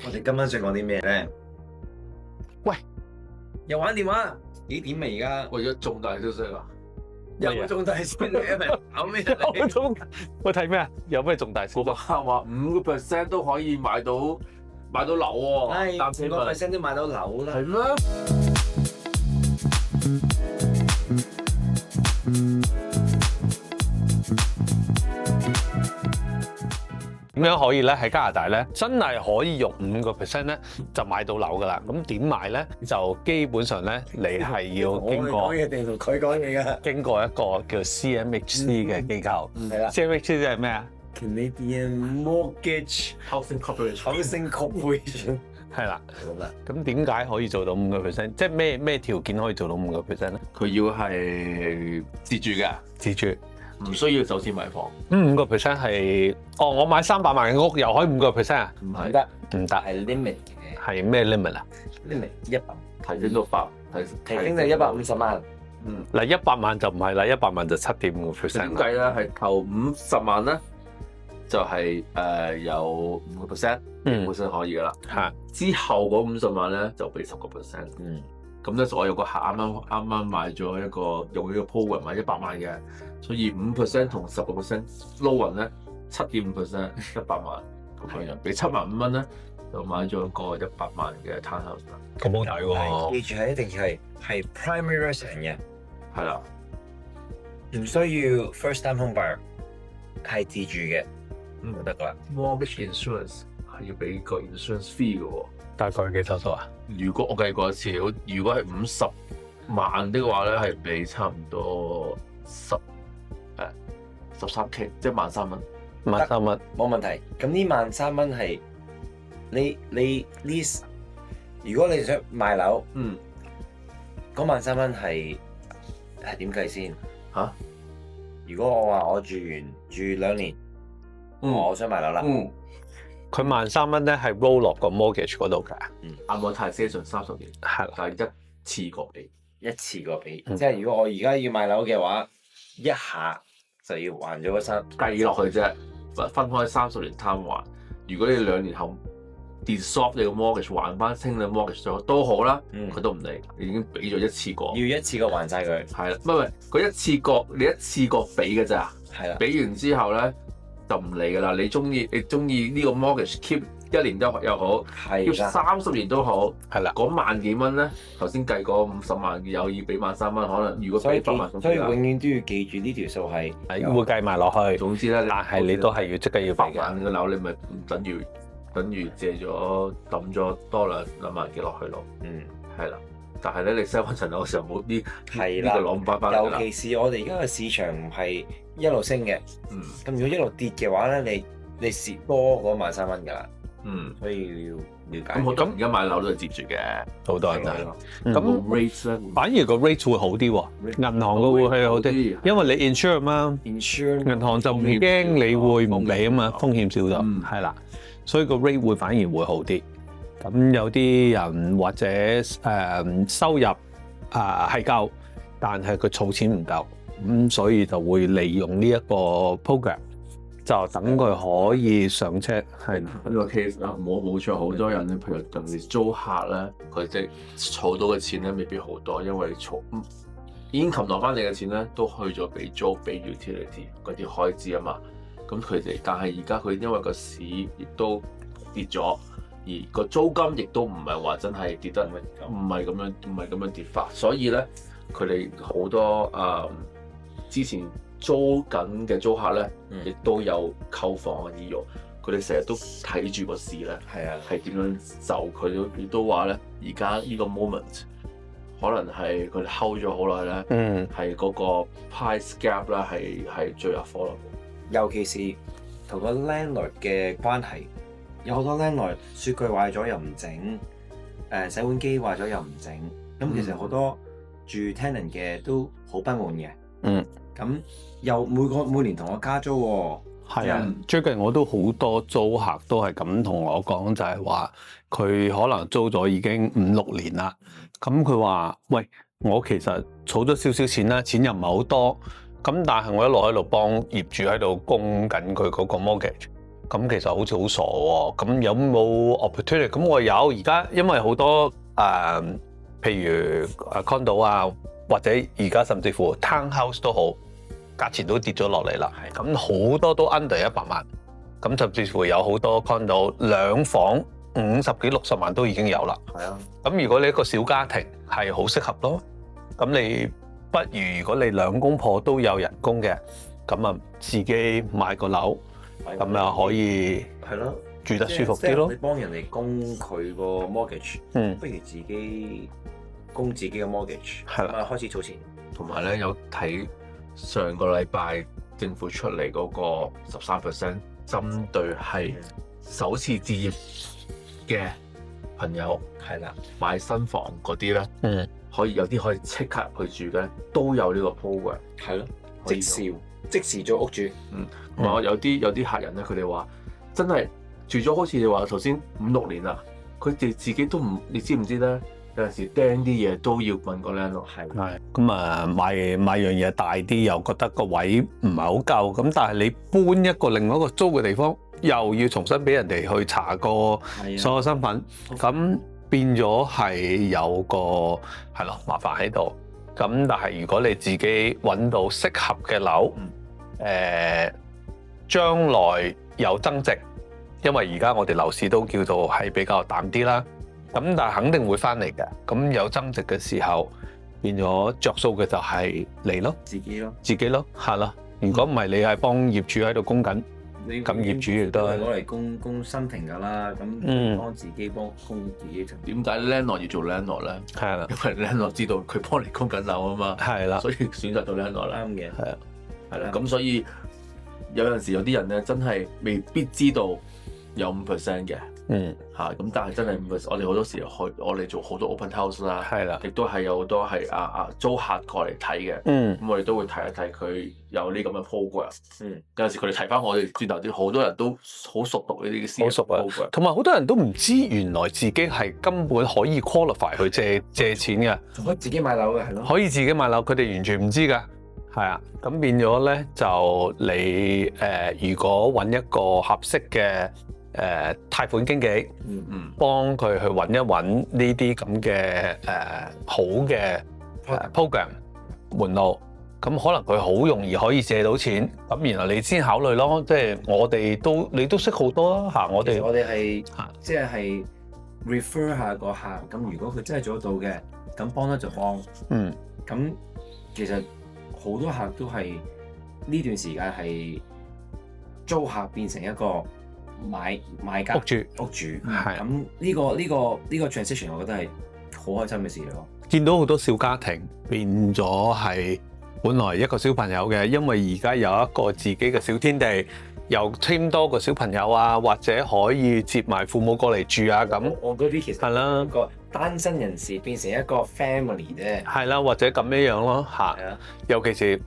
我哋今晚想講啲咩咧？喂，又玩電話？幾點啊而家？我而家重大消息啊！有重大消息啊！搞咩啊你？我睇咩啊？有咩重大消息？話5% 都可以買到樓喎，唉，擔心5%都買到樓啦。係咩？點樣可以咧？喺加拿大咧，真係可以用5%咧就買到樓噶啦。咁點買咧？就基本上咧，你係要經過我講嘢定同佢講嘢㗎？經過一個叫 CMHC 嘅機構。係啦 CMHC 即係咩啊？ ，Canadian Mortgage Housing Corporation Corporation。係啦。好啦，咁點解可以做到5%？即係咩條件可以做到5%咧？佢要係自住嘅，自住。唔需要首次買房。 5% 係我買300萬嘅屋又可以5% 啊？唔係唔得，唔得，係 limit 嘅係咩 limit 啊？ ，limit 100，提升到8，提升到150萬。嗱100萬就唔係啦，100萬就7.5%點計咧？係頭50萬咧，就係有5%，5% 可以噶啦。嚇，之後嗰50萬咧就俾10%。咁咧我有個客啱啱買咗一個用呢個 program 買100萬嘅，所以5%同10%撈勻咧7.5%，100萬咁樣樣，俾75000咧就買咗個100萬嘅 townhouse 啦。咁好睇喎！記住係一定係 primary resident 嘅，係啦，唔需要 first time home buyer，係自住嘅，就得噶啦。 mortgage insurance 係要俾個 insurance fee 嘅喎。大概幾多數啊？如果我計過一次，如果係50萬的話咧，係俾差唔多13K， 即係13,000蚊。 13蚊。冇問題。咁呢13,000蚊係你 lease，如果你想買樓，嗰13,000蚊係點計先？嚇？如果我話我住2年，我想買樓啦。佢13,000蚊咧係 roll 落個 mortgage 嗰度㗎。amortization 30年，係啦，但係一次過俾。一次過俾，即係如果我而家要買樓嘅話，一下就要還咗嗰計落去啫，分開30年攤還。如果你2年後 dissolve 你個 mortgage 還翻清你 mortgage 咗都好啦，佢都唔理，你已經俾咗一次過。要一次過還晒佢。係啦，唔係佢一次過，你一次過俾嘅咋？係啦，俾完之後咧就唔理㗎啦。你中意呢個 mortgage keep 1年又好，keep 係啦， 30年都好，係啦。嗰萬幾蚊咧，頭先計過50萬有意俾13,000蚊，可能如果俾100萬所以永遠都要記住呢條數係會計埋落去。總之咧，但係你都係要即刻要俾100萬嘅樓，你咪唔等於借咗抌咗多兩萬幾落去咯。係啦。但係咧，你 sell 翻層樓嘅時候冇呢係啦，個攞唔翻翻嚟㗎啦。尤其是我哋而家嘅市場唔係一路升嘅，咁如果一路跌嘅話咧，你蝕多嗰13,000蚊㗎啦。所以要了解。咁而家買樓都係接住嘅，好多人都係。咁咁 rate 咧，反而個 rate 會好啲喎，銀行嘅會係好啲，因為你 insure 嘛， insurance 銀行就唔驚你會唔俾啊嘛，風險少咗，係啦，所以個 rate 會反而會好啲。咁有啲人或者收入係夠，但係佢儲錢唔夠，咁所以就會利用呢一個 program，就等佢可以上車。係呢個 case 啦，冇錯，好多人咧，譬如尤其是租客咧，佢哋儲到嘅錢咧未必好多，因為income攞翻嚟嘅錢咧都去咗俾租、俾 utility 嗰啲開支啊嘛。咁佢哋，但係而家佢因為個市亦都跌咗。而個租金亦都唔係話真係跌得唔係咁樣跌法，所以咧佢哋好多之前租緊嘅租客咧，亦都有購房嘅意欲。佢哋成日都睇住個市咧，係點樣走。佢亦都話咧，而家呢個 moment 可能係佢哋 hold 咗好耐咧，係嗰個 price gap 啦，係最入伙咯。尤其是同個 landlord 嘅關係。有好多 landlord 雪櫃壞咗又唔整，洗碗機壞咗又唔整，咁其實好多住 tenant 嘅都好不滿嘅。咁又每年同我加租喎。係啊，最近我都好多租客都係咁同我講，就係話佢可能租咗已經5-6年啦。咁佢話：喂，我其實儲咗少少錢啦，錢又唔係好多，咁但係我一路喺度幫業主喺度供緊佢嗰個 mortgage。咁其實好似好傻喎。咁有冇 opportunity？咁我有而家，因為好多譬如condo 啊，或者而家甚至乎 townhouse 都好，價錢都跌咗落嚟啦。咁好多都 under 100萬，咁甚至乎有好多 condo 兩房50幾60萬都已經有啦。係啊，咁如果你一個小家庭係好適合咯，咁你不如如果你兩公婆都有人工嘅，咁啊自己買個樓，咁啊可以係咯，住得舒服啲咯你。幫人哋供佢個 mortgage，不如自己供自己嘅 mortgage，係啦，開始儲錢。同埋咧有睇上個禮拜政府出嚟嗰個13%，針對係首次置業嘅朋友係啦，買新房嗰啲咧，可以有啲可以即刻去住嘅，都有呢個 program。係咯，即時做屋主。同埋有啲客人咧，佢哋話真係住咗好似你話頭先5-6年啦，佢哋自己都唔，你知唔知咧？有陣時釘啲嘢都要問個 landlord。係咁啊，買樣嘢大啲，又覺得個位唔係好夠，咁但係你搬一個另外一個租嘅地方，又要重新俾人哋去查個所有身份，咁變咗係有個係咯麻煩喺度。咁但係如果你自己揾到適合嘅樓，將來有增值，因為而家我哋樓市都叫做係比較淡啲啦。咁但係肯定會翻嚟嘅。咁有增值嘅時候，變咗着數嘅就係你咯，自己咯，係咯。如果唔係你係幫業主喺度供緊，咁業主亦都係攞嚟供新停㗎啦。咁幫自己供自己層。點解 landlord 要做 landlord 咧？係啦，因為 landlord 知道佢幫你供緊樓啊嘛。係啦，所以選擇到 landlord 啦。啱嘅，係啊，係啦。咁所以有陣時有啲人咧真係未必知道有5% 嘅。咁但係真係我哋好多時我哋做好多 open house 啦，係啦，亦都係有好多係租客過嚟睇嘅，咁我哋都會睇一睇佢有呢咁嘅 program，有陣時佢哋提翻我哋轉頭啲，好多人都好熟讀呢啲嘅 program，同埋好多人都唔知原來自己係根本可以 qualify 去借錢嘅，仲可以自己買樓嘅係咯，可以自己買樓，佢哋完全唔知㗎，係啊，咁變咗咧就你如果揾一個合適嘅貸款經紀，幫佢去揾一揾呢啲咁嘅好嘅program 門路，咁可能佢好容易可以借到錢，咁然後你先考慮咯。即係你都識好多啦嚇，我哋係即係 refer 下個客，咁如果佢真係做得到嘅，咁幫得就幫。咁其實好多客都係呢段時間係租客變成一個買家屋主，咁呢個 transition 我覺得係好開心嘅事咯。見到好多小家庭變咗係本來一個小朋友嘅，因為而家有一個自己嘅小天地，又添多個小朋友啊，或者可以接埋父母過嚟住啊咁。我嗰啲其實係啦，個單身人士變成一個 family 啫。係啦，或者咁樣咯嚇。尤其是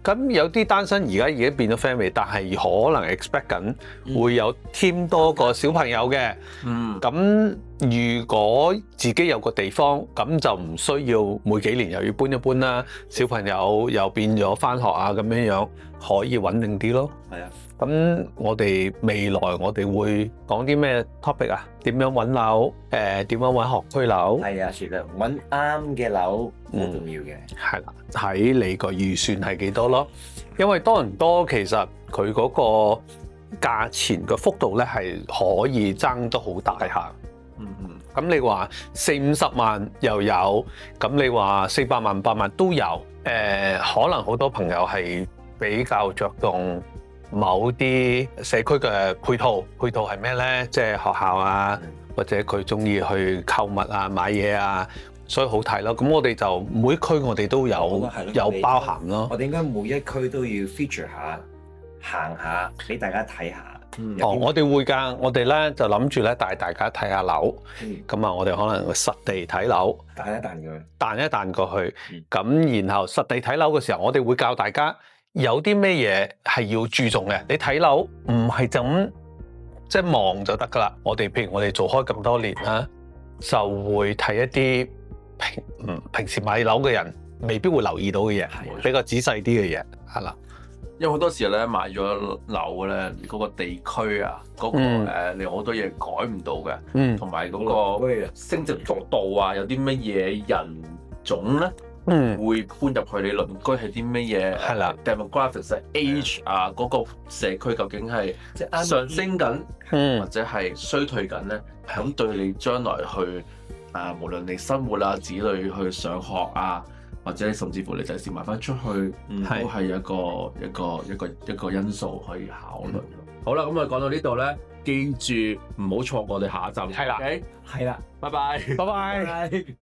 咁有啲單身而家已經變咗 family，但係可能 expect 緊會有添多個小朋友嘅。咁如果自己有個地方，咁就唔需要每幾年又要搬一搬啦。小朋友又變咗返學啊，咁樣可以穩定啲咯。係啊。咁我哋未來我哋會講啲咩 topic 啊？點樣揾樓？點樣揾學區樓？係啊，其實揾啱嘅樓好重要嘅。係啦，睇你個預算係幾多咯？因為多倫多其實佢嗰個價錢嘅幅度咧係可以爭得好大下。咁你話40-50萬又有，咁你話400萬、500萬都有。可能好多朋友係比較着重某啲社區嘅配套係咩咧？即係學校啊，或者佢中意去購物啊、買嘢啊，所以好睇咯。咁我哋就每區我哋都有包含咯。我哋應該每一區都要 feature 下，行下俾大家睇下。我哋會㗎，我哋咧就諗住咧帶大家睇下樓。咁啊，我哋可能會實地睇樓，彈一彈過去。咁然後實地睇樓嘅時候，我哋會教大家有啲咩嘢係要注重嘅。你睇樓唔係就咁即係望就得㗎啦。譬如我哋做開咁多年啦，就會睇一啲平時買樓嘅人未必會留意到嘅嘢，比較仔細啲嘅嘢係啦。因為好多時咧買咗樓咧，嗰個地區啊，嗰個你好多嘢改唔到嘅，同埋嗰個升值速度啊，有啲乜嘢人種咧會搬入去你鄰居係啲乜嘢？係啦 ，demographics 啊 age 啊，嗰個社區究竟係上升緊，或者係衰退緊咧？咁對你將來去無論你生活啊、子女去上學啊，或者甚至乎你第時賣翻出去，都係一個因素可以考慮。好啦，咁我哋講到呢度咧，記住唔好錯過我哋下一集。係啦，係啦，拜拜，拜拜。